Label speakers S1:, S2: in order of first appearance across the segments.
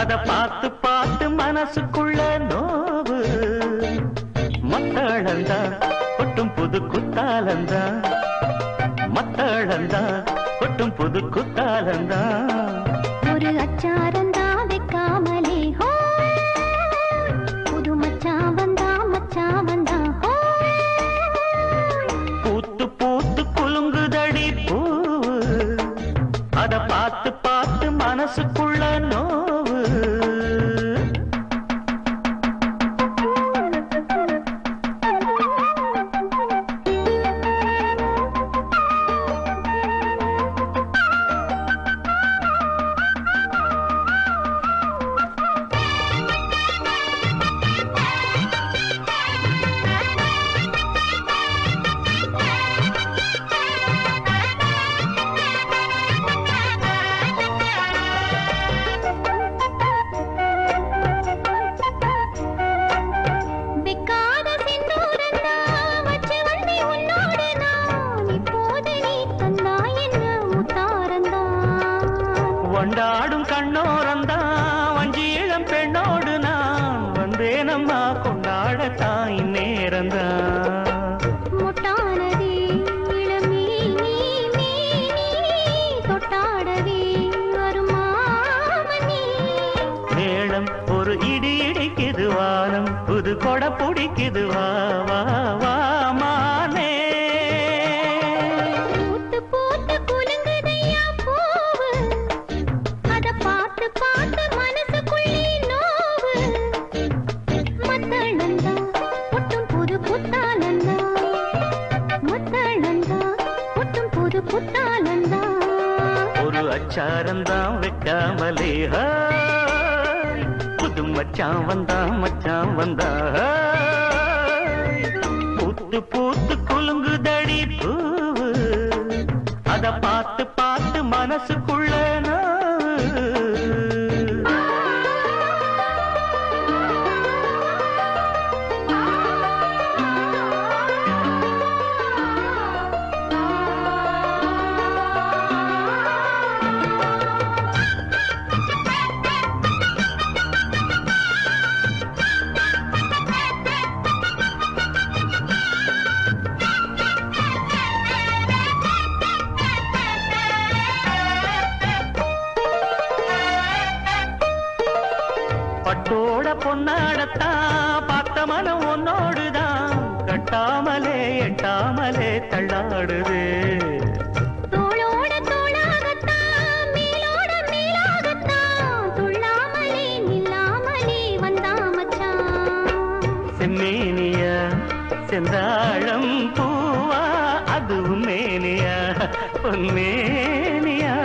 S1: அத பார்த்து பார்த்து மனசுக்குள்ள நோவு மத்தளந்தா கொட்டும் புது குத்தாலந்தா மத்தளந்தா கொட்டும் புது குத்தாலந்தா
S2: ஒரு அச்சாரந்தா வைக்காமலே ஹோ புது மச்சான் வந்தா ஹோ
S1: பூத்து பூத்து குலுங்குதடி பூவு அத பார்த்து பார்த்து மனசுக்குள்ள நோவு கொண்டாடும் கண்ணோரந்தா வஞ்சி இளம் பெண்ணோடு நான் வந்தேனம்மா கொண்டாடத்தான் இந்நேரந்தா
S2: முட்டானதே இளமே நீ தொட்டாடவே வருமாமணி
S1: மேளம் ஒரு இடி இடிக்குது வானம் புது கொடை பிடிக்குது வா வா வா மானே ஒரு அச்சாரந்தான் வைக்காமலே புது மச்சான் வந்தா பூத்து பூத்து குலுங்குதடி பூவு அத பார்த்து பார்த்து மனசுக்குள்ள பட்டோட பொன்னாடத்தான் பார்த்த மனம் உன்னோடுதான் கட்டாமலே எட்டாமலே தள்ளாடுது
S2: தோளோட தோளாகத்தான் மேலோட மேலாகத்தான் துள்ளாமலே நில்லாமலே வந்தா மச்சான்
S1: செம்மேனியா செந்தாழம் பூவா அதுவும் மேனியா பொன்மேனியா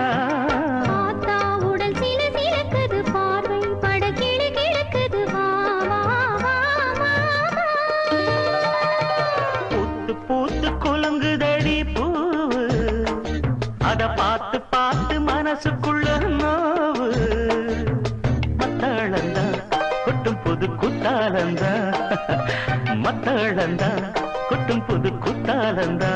S1: பூத்து குலுங்குதடி பூவு அத பார்த்து பார்த்து மனசுக்குள்ள நோவு மத்தளந்தா கொட்டும் புது குத்தாலந்தா மத்தளந்தா கொட்டும் புது குத்தாலந்தா